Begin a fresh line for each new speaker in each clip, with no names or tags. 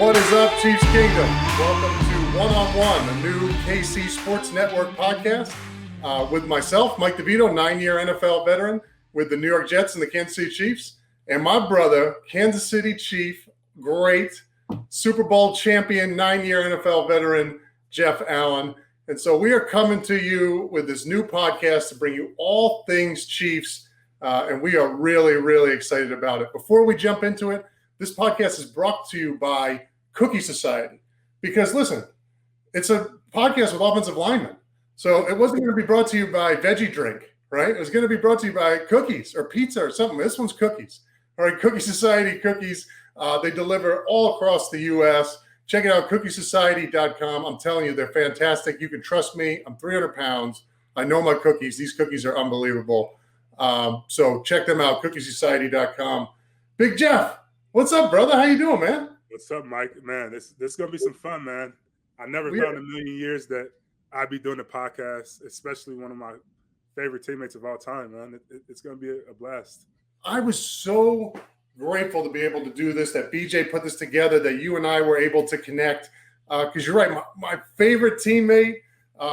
What is up, Chiefs Kingdom? Welcome to One on One, a new KC Sports Network podcast with myself, Mike DeVito, 9-year NFL veteran with the New York Jets and the Kansas City Chiefs, and my brother, Kansas City Chief, great Super Bowl champion, 9-year NFL veteran, Jeff Allen. And so we are coming to you with this new podcast to bring you all things Chiefs, and we are really, really excited about it. Before we jump into it, this podcast is brought to you by Cookie Society. Because, listen, it's a podcast with offensive linemen. So it wasn't going to be brought to you by Veggie Drink, right? It was going to be brought to you by cookies or pizza or something. This one's cookies. All right, Cookie Society cookies. They deliver all across the U.S. Check it out, cookiesociety.com. I'm telling you, they're fantastic. You can trust me. I'm 300 pounds. I know my cookies. These cookies are unbelievable. So check them out, cookiesociety.com. Big Jeff, what's up, brother? How you doing, man?
What's up, Mike? Man, this is going to be some fun, man. I never thought in a million years that I'd be doing a podcast, especially one of my favorite teammates of all time, man. It's going to be a blast.
I was so grateful to be able to do this, that BJ put this together, that you and I were able to connect. Because you're right, my favorite teammate.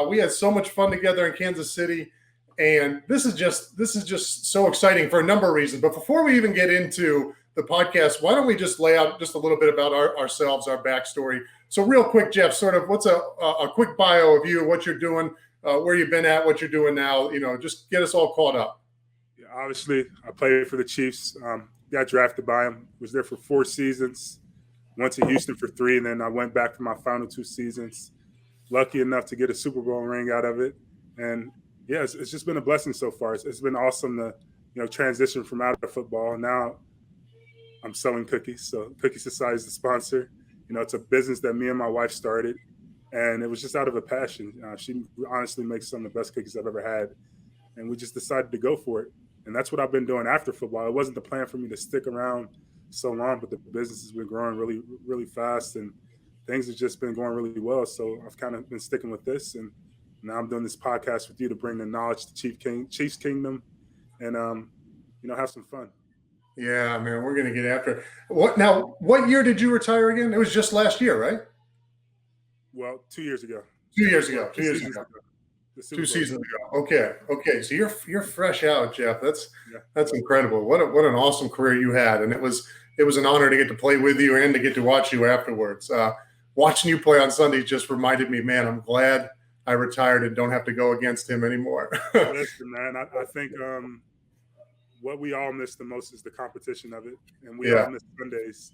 We had so much fun together in Kansas City. And this is just so exciting for a number of reasons. But before we even get into the podcast, why don't we just lay out just a little bit about ourselves, our backstory. So real quick, Jeff, sort of what's a quick bio of you, what you're doing, where you've been at, what you're doing now, just get us all caught up.
Yeah, obviously, I played for the Chiefs, got drafted by them, was there for 4 seasons, went to Houston for 3, and then I went back for my final 2 seasons. Lucky enough to get a Super Bowl ring out of it. And, yeah, it's just been a blessing so far. It's been awesome to, transition from out of football. Now I'm selling cookies. So Cookie Society is the sponsor. It's a business that me and my wife started, and it was just out of a passion. She honestly makes some of the best cookies I've ever had, and we just decided to go for it. And that's what I've been doing after football. It wasn't the plan for me to stick around so long, but the business has been growing really, really fast, and things have just been going really well. So I've kind of been sticking with this, and now I'm doing this podcast with you to bring the knowledge to Chiefs Kingdom and, have some fun.
Yeah, man, we're going to get after it. What year did you retire again? It was just last year, right?
Well, 2 years ago.
2 years ago. 2 years ago. 2 seasons ago. Okay. So you're fresh out, Jeff. That's incredible. What an awesome career you had, and it was an honor to get to play with you and to get to watch you afterwards. Watching you play on Sundays just reminded me, man, I'm glad I retired and don't have to go against him anymore.
Listen, man, I think what we all miss the most is the competition of it, and we all miss Sundays.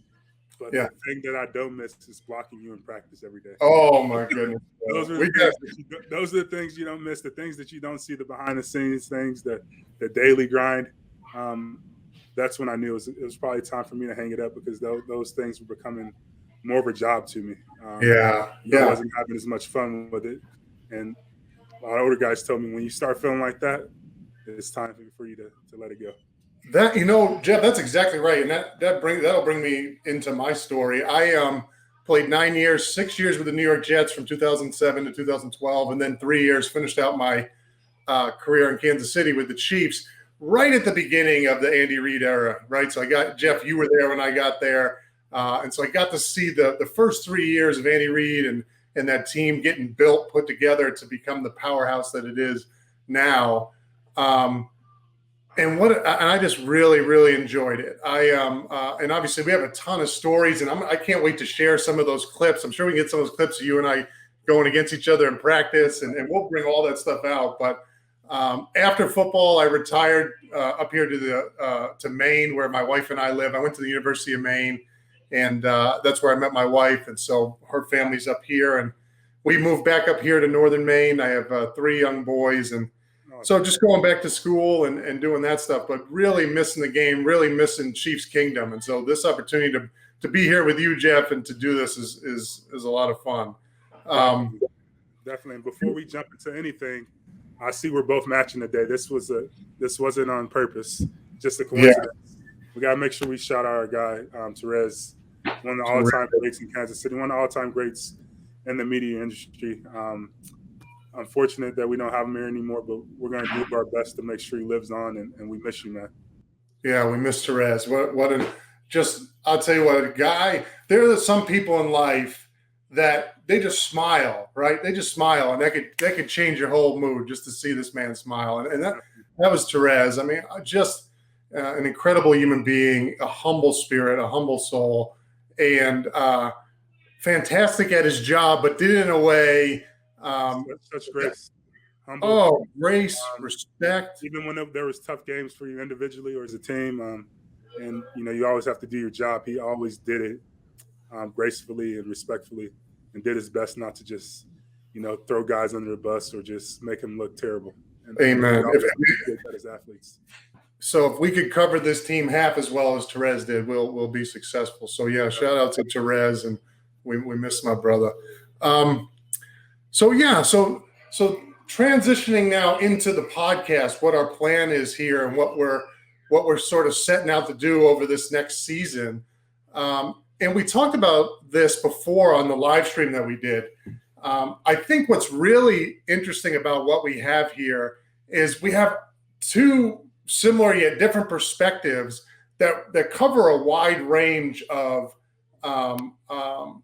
But the thing that I don't miss is blocking you in practice every day.
Oh my goodness!
Those are the things you don't miss, the things that you don't see, the behind the scenes things, the daily grind. That's when I knew it was probably time for me to hang it up, because those things were becoming more of a job to me. I wasn't having as much fun with it, and a lot of older guys told me, when you start feeling like that, it's time for you to let it go.
That, Jeff, that's exactly right. And that'll bring me into my story. I played 9 years, 6 years with the New York Jets from 2007 to 2012, and then 3 years finished out my career in Kansas City with the Chiefs right at the beginning of the Andy Reid era, right? So Jeff, you were there when I got there. And so I got to see the first 3 years of Andy Reid and that team getting built, put together to become the powerhouse that it is now. And I just really, really enjoyed it. And obviously we have a ton of stories, and I can't wait to share some of those clips. I'm sure we can get some of those clips of you and I going against each other in practice, and we'll bring all that stuff out. But after football, I retired up here to Maine, where my wife and I live. I went to the University of Maine, and that's where I met my wife. And so her family's up here, and we moved back up here to northern Maine. I have 3 young boys, and so just going back to school and doing that stuff, but really missing the game, really missing Chiefs Kingdom. And so this opportunity to be here with you, Jeff, and to do this is a lot of fun.
Definitely. And before we jump into anything, I see we're both matching today. This wasn't on purpose, just a coincidence. Yeah. We got to make sure we shout out our guy, Therese, one of the all-time greats in Kansas City, one of the all-time greats in the media industry. Unfortunate that we don't have him here anymore, but we're going to do our best to make sure he lives on, and we miss you, man.
Yeah, we miss Therese. What just I'll tell you what, there are some people in life that they just smile, right? They just smile, and that could change your whole mood just to see this man smile. And that was Therese. I mean, just an incredible human being, a humble spirit, a humble soul, and fantastic at his job, but did it in a way.
Such grace, humble.
Oh, grace, respect.
Even when there was tough games for you individually or as a team, and you always have to do your job. He always did it gracefully and respectfully, and did his best not to just throw guys under the bus or just make them look terrible. And
amen.
As athletes.
So if we could cover this team half as well as Therese did, we'll be successful. So yeah, shout out to Therese, and we miss my brother. So transitioning now into the podcast, what our plan is here and what we're sort of setting out to do over this next season. And we talked about this before on the live stream that we did. I think what's really interesting about what we have here is we have two similar yet different perspectives that cover a wide range of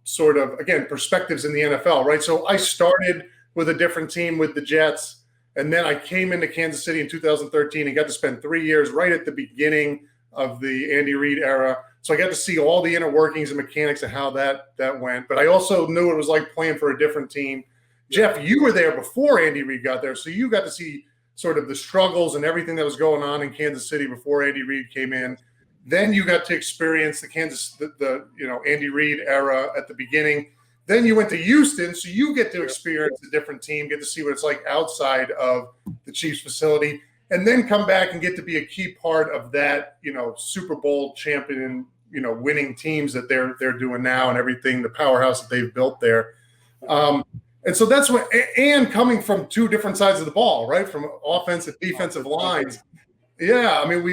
sort of, again, perspectives in the NFL, right? So I started with a different team with the Jets, and then I came into Kansas City in 2013 and got to spend 3 years right at the beginning of the Andy Reid era. So I got to see all the inner workings and mechanics of how that went. But I also knew what it was like playing for a different team. Jeff, you were there before Andy Reid got there, so you got to see sort of the struggles and everything that was going on in Kansas City before Andy Reid came in. Then you got to experience the Andy Reid era at the beginning. Then you went to Houston, so you get to experience a different team, get to see what it's like outside of the Chiefs facility, and then come back and get to be a key part of that, Super Bowl champion, winning teams that they're doing now and everything, the powerhouse that they've built there. And so that's what, and coming from two different sides of the ball, right? From offensive, defensive lines. Yeah. I mean,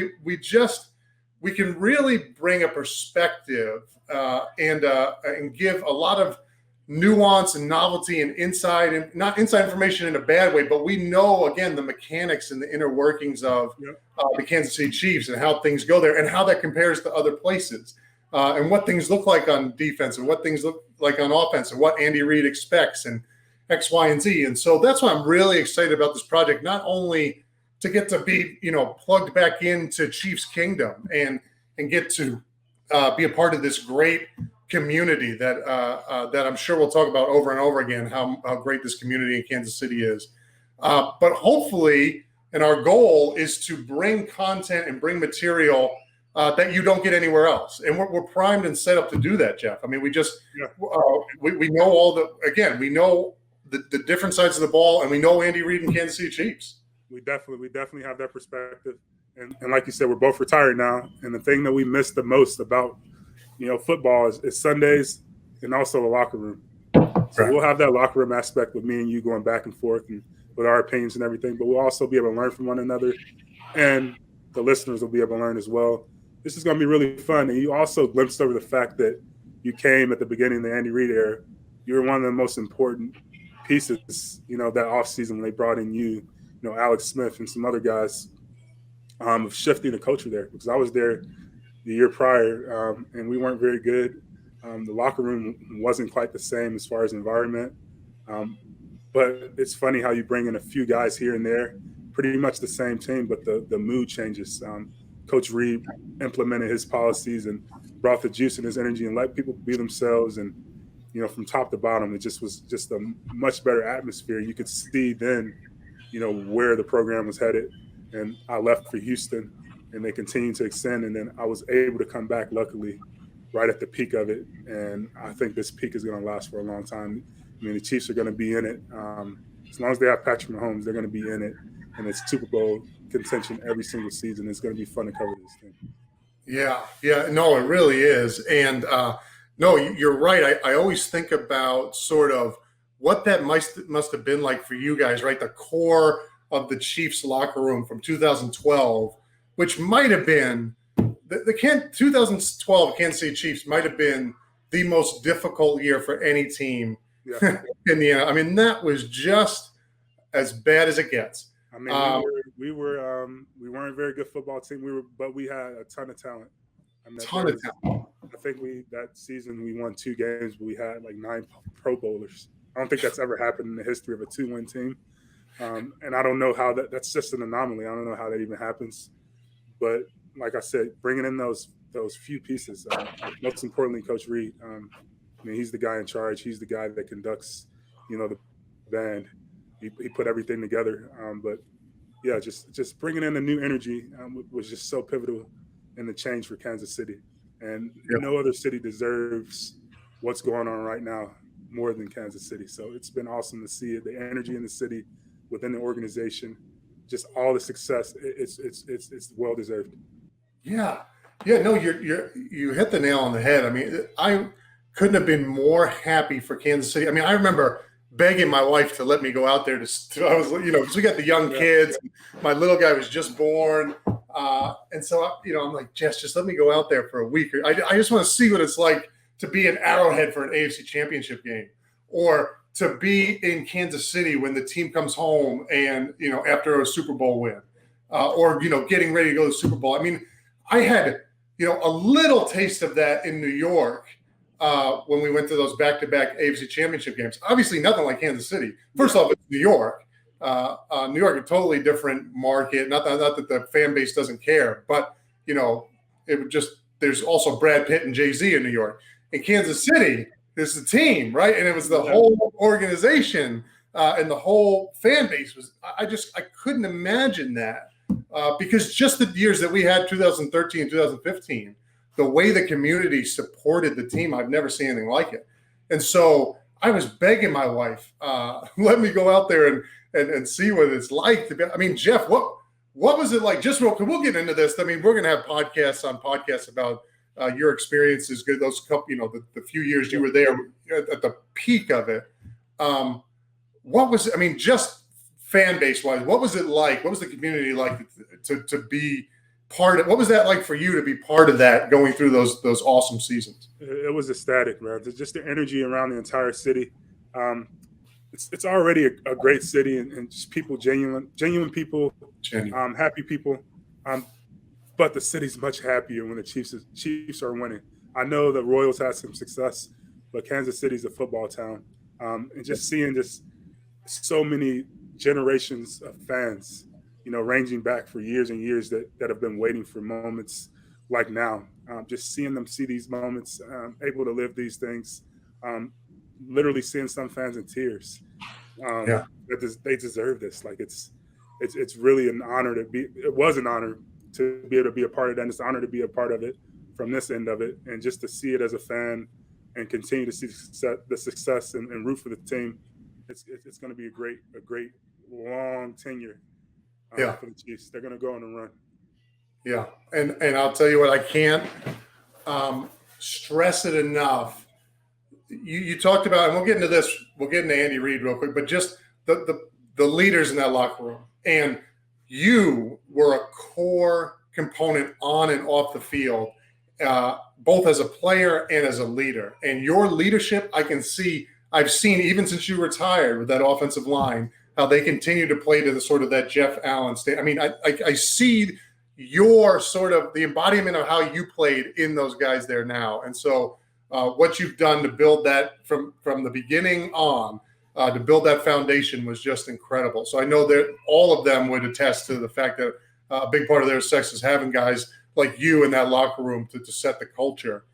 we can really bring a perspective and give a lot of nuance and novelty and insight, and not inside information in a bad way, but we know, again, the mechanics and the inner workings of the Kansas City Chiefs and how things go there and how that compares to other places, and what things look like on defense and what things look like on offense and what Andy Reid expects and X, Y, and Z. And so that's why I'm really excited about this project, not only to get to be, plugged back into Chiefs Kingdom and get to be a part of this great community that I'm sure we'll talk about over and over again, how great this community in Kansas City is. But hopefully, and our goal is to bring content and bring material that you don't get anywhere else. And we're primed and set up to do that, Jeff. I mean, we know we know the different sides of the ball, and we know Andy Reid and Kansas City Chiefs.
We definitely have that perspective. And like you said, we're both retired now. And the thing that we miss the most about football is Sundays and also the locker room. So we'll have that locker room aspect with me and you going back and forth and with our opinions and everything, but we'll also be able to learn from one another, and the listeners will be able to learn as well. This is going to be really fun. And you also glimpsed over the fact that you came at the beginning of the Andy Reid era. You were one of the most important pieces, that offseason when they brought in you, Alex Smith and some other guys, of shifting the culture there, because I was there the year prior, and we weren't very good. The locker room wasn't quite the same as far as environment. But it's funny how you bring in a few guys here and there, pretty much the same team, but the mood changes. Coach Reid implemented his policies and brought the juice and his energy and let people be themselves. And, from top to bottom, it was just a much better atmosphere. You could see then, where the program was headed. And I left for Houston, and they continued to extend. And then I was able to come back, luckily, right at the peak of it. And I think this peak is going to last for a long time. I mean, the Chiefs are going to be in it. As long as they have Patrick Mahomes, they're going to be in it. And it's Super Bowl contention every single season. It's going to be fun to cover this thing.
Yeah. No, it really is. And no, you're right. I always think about sort of what that must have been like for you guys, right? The core of the Chiefs locker room from 2012, which might have been the 2012 Kansas City Chiefs might have been the most difficult year for any team in the end. I mean, that was just as bad as it gets.
I mean, we weren't a very good football team. But we had a ton of talent.
Ton of talent.
I think that season we won 2 games, but we had like 9 Pro Bowlers. I don't think that's ever happened in the history of a 2-win team. And I don't know how that's just an anomaly. I don't know how that even happens. But like I said, bringing in those few pieces, most importantly, Coach Reed. I mean, he's the guy in charge. He's the guy that conducts, the band. He put everything together. But yeah, just bringing in a new energy was just so pivotal in the change for Kansas City. And no other city deserves what's going on right now more than Kansas City. So it's been awesome to see it, the energy in the city, within the organization, just all the success. It's well deserved.
Yeah. No, you hit the nail on the head. I mean, I couldn't have been more happy for Kansas City. I mean, I remember begging my wife to let me go out there I was, because we got the young kids. My little guy was just born. And so, I'm like, Jess, just let me go out there for a week. I just want to see what it's like to be in Arrowhead for an AFC Championship game, or to be in Kansas City when the team comes home and, after a Super Bowl win, or, getting ready to go to the Super Bowl. I mean, I had, a little taste of that in New York when we went to those back-to-back AFC Championship games. Obviously, nothing like Kansas City. First off, it's New York. New York, a totally different market. Not that the fan base doesn't care, but, it would there's also Brad Pitt and Jay-Z in New York. In Kansas City, there's the team, right? And it was the whole organization and the whole fan base I couldn't imagine that because just the years that we had, 2013 and 2015, the way the community supported the team, I've never seen anything like it. And so I was begging my wife, let me go out there and see what it's like to be. I mean, Jeff, what was it like? Just real quick, we'll get into this. I mean, we're going to have podcasts about your experiences, good, those couple, the few years you were there at the peak of it. Just fan base wise, what was it like? What was the community like to be part of? What was that like for you to be part of that, going through those awesome seasons?
It was ecstatic, man. Just the energy around the entire city. It's already a great city, and just people, genuine people, happy people. But the city's much happier when the Chiefs are winning. I know the Royals had some success, but Kansas City's a football town. And just seeing just so many generations of fans, ranging back for years and years that have been waiting for moments like now. Just seeing them see these moments, able to live these things, literally seeing some fans in tears. They deserve this. Like it's really an honor it was an honor to be able to be a part of that. And it's an honor to be a part of it from this end of it. And just to see it as a fan and continue to see the success and root for the team, it's going to be a great long tenure for the Chiefs. They're going to go on a run.
Yeah. And I'll tell you what, I can't stress it enough. You talked about, and we'll get into Andy Reid real quick, but just the leaders in that locker room. And you were a core component on and off the field, both as a player and as a leader. And your leadership, I've seen even since you retired with that offensive line, how they continue to play to the sort of that Jeff Allen state. I mean, I see your sort of the embodiment of how you played in those guys there now. And so what you've done to build that from the beginning on, to build that foundation was just incredible. So I know that all of them would attest to the fact that a big part of their success is having guys like you in that locker room to set the culture.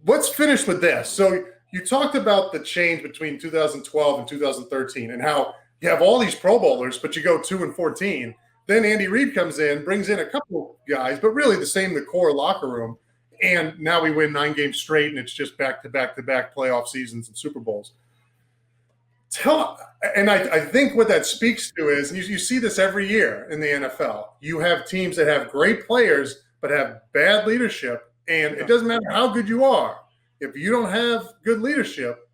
Let's finish with this. So you talked about the change between 2012 and 2013 and how you have all these Pro Bowlers, but you go 2-14. Then Andy Reid comes in, brings in a couple guys, but really the core locker room. And now we win 9 games straight, and it's just back-to-back playoff seasons and Super Bowls. I think what that speaks to is, and you see this every year in the NFL, you have teams that have great players but have bad leadership, and it doesn't matter how good you are. If you don't have good leadership,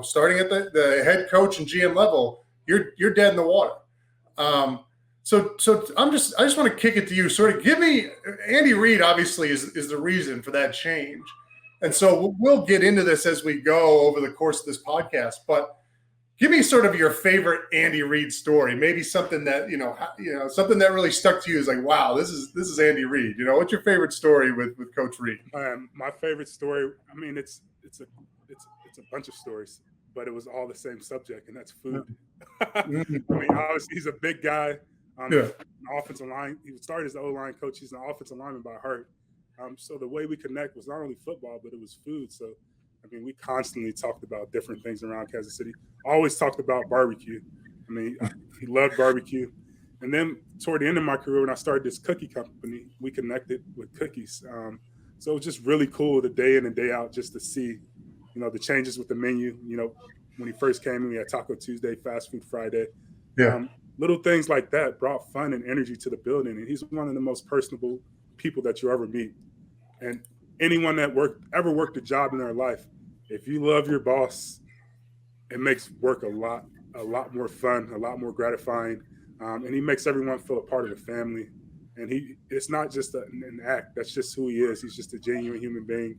starting at the head coach and GM level, you're dead in the water. So I just want to kick it to you. Sort of give me, Andy Reid obviously is the reason for that change. And so we'll get into this as we go over the course of this podcast. But Give me sort of your favorite Andy Reid story. Maybe something that something that really stuck to you is like, wow, this is Andy Reid. What's your favorite story with Coach Reid?
My favorite story. I mean, it's a bunch of stories, but it was all the same subject, and that's food. I mean, obviously, he's a big guy. An offensive line. He started as the O-line coach. He's an offensive lineman by heart. So the way we connect was not only football, but it was food. So, I mean, we constantly talked about different things around Kansas City. Always talked about barbecue. I mean, he loved barbecue. And then toward the end of my career, when I started this cookie company, we connected with cookies. So it was just really cool the day in and day out just to see, the changes with the menu. When he first came in, we had Taco Tuesday, Fast Food Friday.
Yeah.
Little things like that brought fun and energy to the building. And he's one of the most personable people that you ever meet. And anyone that ever worked a job in their life, if you love your boss, it makes work a lot more fun, a lot more gratifying. And he makes everyone feel a part of the family. And it's not just an act. That's just who he is. He's just a genuine human being.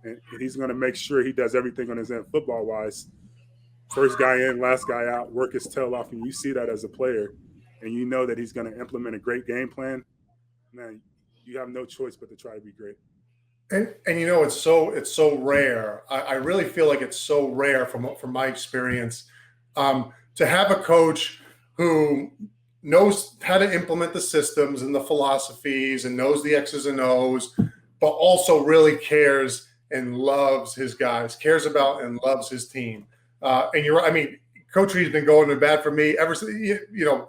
And he's going to make sure he does everything on his end football-wise. First guy in, last guy out, work his tail off. And you see that as a player. And you know that he's going to implement a great game plan. Man, you have no choice but to try to be great.
And it's so rare. I really feel like it's so rare from my experience to have a coach who knows how to implement the systems and the philosophies and knows the X's and O's, but also really cares and loves his guys, cares about and loves his team. And you're right. I mean, Coach Reid's been going to bat for me ever since,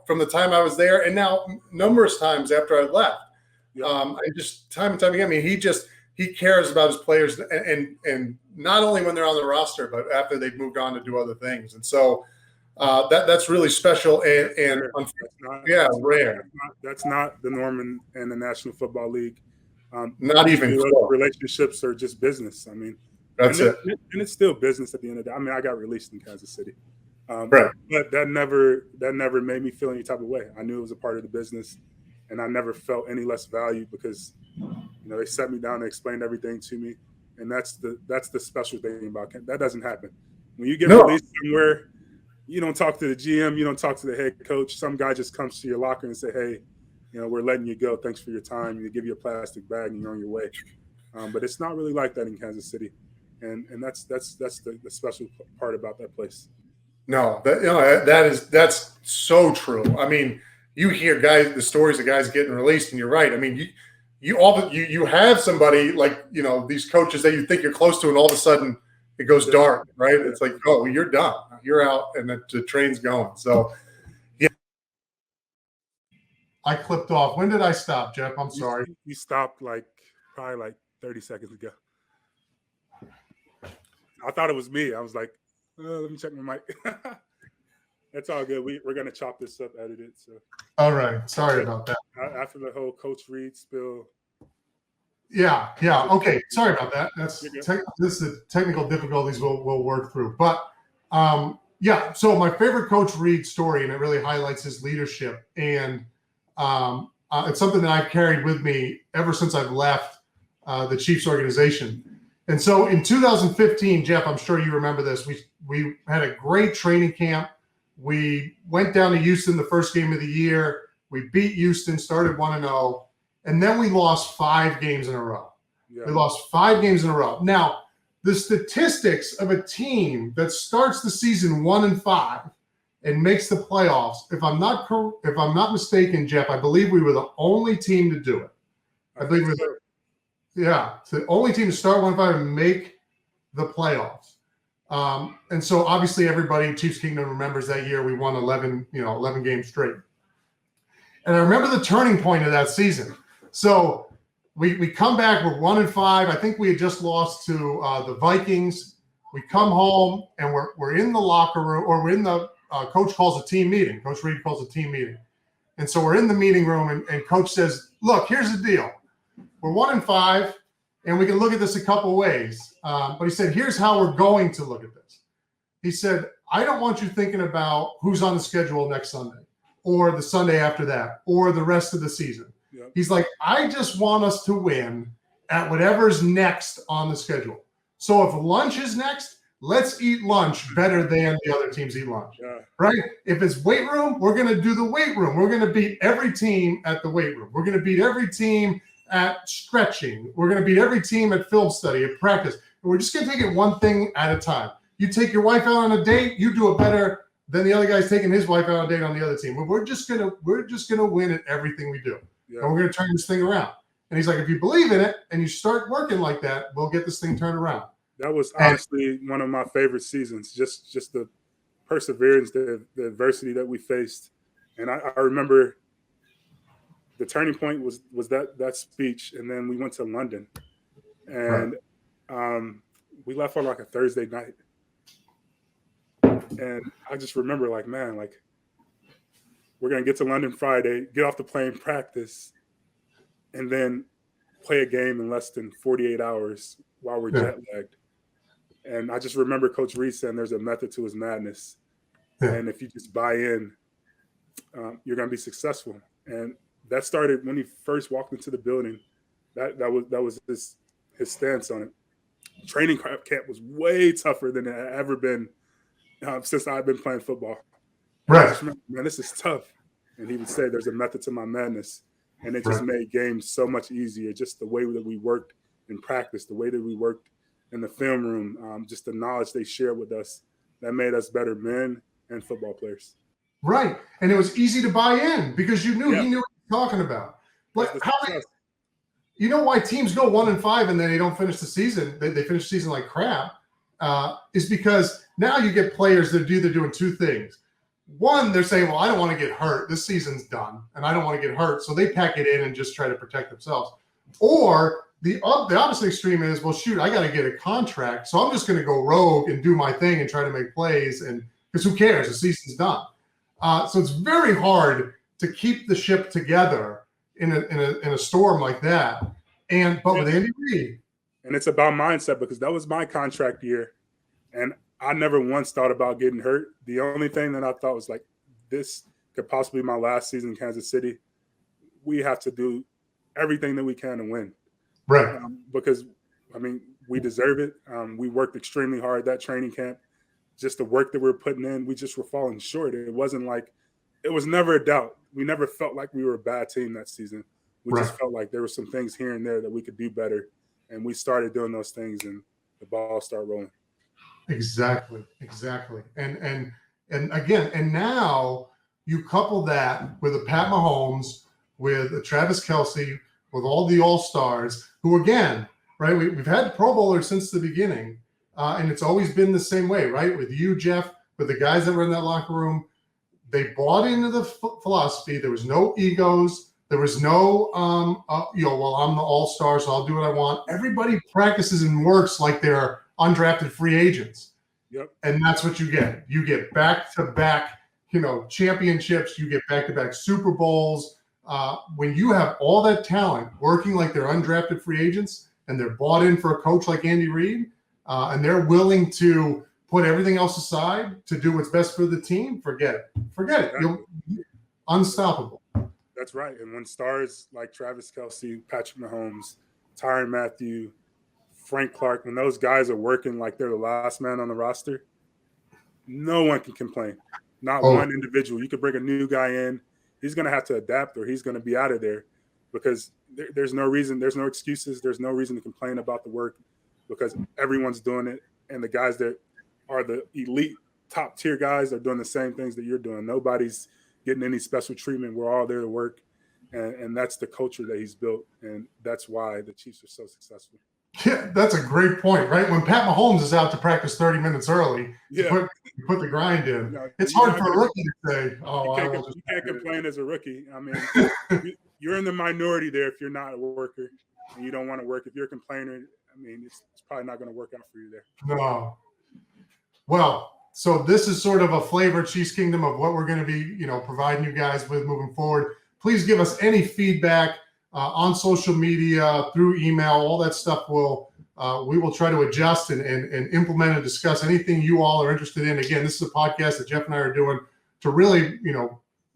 from the time I was there, and now numerous times after I left. I just time and time again. I mean, he cares about his players, and not only when they're on the roster, but after they've moved on to do other things. And so that's really special and rare.
That's not the norm in the National Football League.
Not even close.
Relationships are just business. I mean,
and
it's still business at the end of the day. I mean, I got released in Kansas City,
right?
But that never made me feel any type of way. I knew it was a part of the business, and I never felt any less valued because they sat me down and explained everything to me, and that's the special thing about that doesn't happen. When you get released somewhere, you don't talk to the GM, you don't talk to the head coach. Some guy just comes to your locker and say, "Hey, we're letting you go. Thanks for your time." And they give you a plastic bag and you're on your way. But it's not really like that in Kansas City, and that's the special part about that place.
No, that's so true. I mean, you hear the stories of guys getting released, and you're right. I mean, you have somebody like these coaches that you think you're close to, and all of a sudden it goes dark, right? It's like, oh, you're done, you're out, and the train's going. So, yeah, I clipped off. When did I stop, Jeff? I'm sorry.
You stopped probably 30 seconds ago. I thought it was me. I was like, let me check my mic. That's all good. We're going to chop this up, edit it. So.
All right. Sorry about that.
After the whole Coach Reid spill.
Yeah. Okay. Sorry about that. This is technical difficulties we'll work through. But, so my favorite Coach Reid story, and it really highlights his leadership. And it's something that I've carried with me ever since I've left the Chiefs organization. And so in 2015, Jeff, I'm sure you remember this, we had a great training camp. We went down to Houston the first game of the year. We beat Houston, started 1-0, and then we lost 5 games in a row. Yeah. We lost 5 games in a row. Now, the statistics of a team that starts the season 1-5 and makes the playoffs, if I'm not mistaken, Jeff, I believe we were the only team to do it. I believe we were. Yeah, it's the only team to start 1-5 and make the playoffs. And so obviously everybody, Chiefs Kingdom remembers that year we won 11 games straight. And I remember the turning point of that season. So we come back, we're 1-5. I think we had just lost to the Vikings. We come home and we're in the locker room, or we're in the coach calls a team meeting. Coach Reid calls a team meeting. And so we're in the meeting room and coach says, look, here's the deal. We're 1-5, and we can look at this a couple ways. But he said, here's how we're going to look at this. He said, I don't want you thinking about who's on the schedule next Sunday or the Sunday after that or the rest of the season. Yep. He's like, I just want us to win at whatever's next on the schedule. So if lunch is next, let's eat lunch better than the other teams eat lunch, right? If it's weight room, we're going to do the weight room. We're going to beat every team at the weight room. We're going to beat every team at stretching. We're going to beat every team at film study, at practice. And we're just going to take it one thing at a time. You take your wife out on a date, you do it better than the other guy's taking his wife out on a date on the other team. We're just gonna win at everything we do. And we're gonna turn this thing around. And he's like, if you believe in it and you start working like that, we'll get this thing turned around.
That was honestly one of my favorite seasons. Just the perseverance, the adversity that we faced. And I remember the turning point was that speech, and then we went to London, and we left on like a Thursday night. And I just remember, like, man, like, we're going to get to London Friday, get off the plane, practice, and then play a game in less than 48 hours while we're jet lagged. And I just remember Coach Reed saying there's a method to his madness. And if you just buy in, you're going to be successful. And that started when he first walked into the building. That was his stance on it. Training camp was way tougher than it had ever been since I've been playing football.
Right.
I just remember, man, this is tough. And he would say there's a method to my madness. And it just made games so much easier. Just the way that we worked in practice, the way that we worked in the film room, just the knowledge they shared with us, that made us better men and football players.
Right. And it was easy to buy in because you knew he knew what he was talking about. But you know why teams go 1-5 and then they don't finish the season? They finish the season like crap. Is because now you get players that they're doing two things. One, they're saying, well, I don't want to get hurt. This season's done, and I don't want to get hurt. So they pack it in and just try to protect themselves. Or the opposite extreme is, well, shoot, I got to get a contract. So I'm just going to go rogue and do my thing and try to make plays. And because who cares? The season's done. So it's very hard to keep the ship together in a storm like that. But with Andy Reid.
And it's about mindset because that was my contract year. And I never once thought about getting hurt. The only thing that I thought was like, this could possibly be my last season in Kansas City. We have to do everything that we can to win.
Right.
Because, I mean, we deserve it. We worked extremely hard that training camp. Just the work that we were putting in, we just were falling short. It wasn't like – it was never a doubt. We never felt like we were a bad team that season. We just felt like there were some things here and there that we could do better. And we started doing those things, and the ball started rolling.
Exactly. And again, and now you couple that with a Pat Mahomes, with a Travis Kelce, with all the All-Stars, who again, right, we've had Pro Bowlers since the beginning, and it's always been the same way, right? With you, Jeff, with the guys that were in that locker room, they bought into the philosophy. There was no egos. There was no, well, I'm the all-star, so I'll do what I want. Everybody practices and works like they're undrafted free agents.
Yep.
And that's what you get. You get back-to-back, championships. You get back-to-back Super Bowls. When you have all that talent working like they're undrafted free agents and they're bought in for a coach like Andy Reid, and they're willing to put everything else aside to do what's best for the team, forget it. Exactly. You're unstoppable.
That's right. And when stars like Travis Kelce, Patrick Mahomes, Tyrann Mathieu, Frank Clark, when those guys are working like they're the last man on the roster, no one can complain. Not one individual. You could bring a new guy in. He's going to have to adapt or he's going to be out of there because there's no reason, there's no excuses. There's no reason to complain about the work because everyone's doing it. And the guys that are the elite top tier guys are doing the same things that you're doing. Nobody's getting any special treatment. We're all there to work. And that's the culture that he's built. And that's why the Chiefs are so successful.
Yeah, that's a great point, right? When Pat Mahomes is out to practice 30 minutes early, you put the grind in. It's hard for a rookie to say,
you can't complain as a rookie. I mean, you're in the minority there if you're not a worker and you don't want to work. If you're a complainer, I mean, it's probably not going to work out for you there.
No. Well, so this is sort of a flavor Chiefs Kingdom of what we're going to be, providing you guys with moving forward. Please give us any feedback on social media, through email, all that stuff. We will try to adjust and implement and discuss anything you all are interested in. Again, this is a podcast that Jeff and I are doing to really,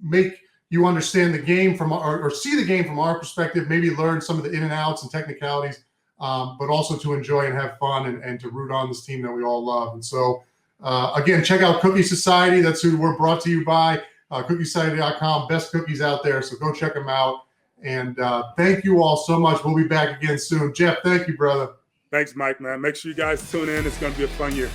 make you understand the game or see the game from our perspective, maybe learn some of the in and outs and technicalities. but also to enjoy and have fun and to root on this team that we all love. And so, again, check out Cookie Society. That's who we're brought to you by. CookieSociety.com, best cookies out there. So go check them out. And thank you all so much. We'll be back again soon. Jeff, thank you, brother.
Thanks, Mike, man. Make sure you guys tune in. It's going to be a fun year.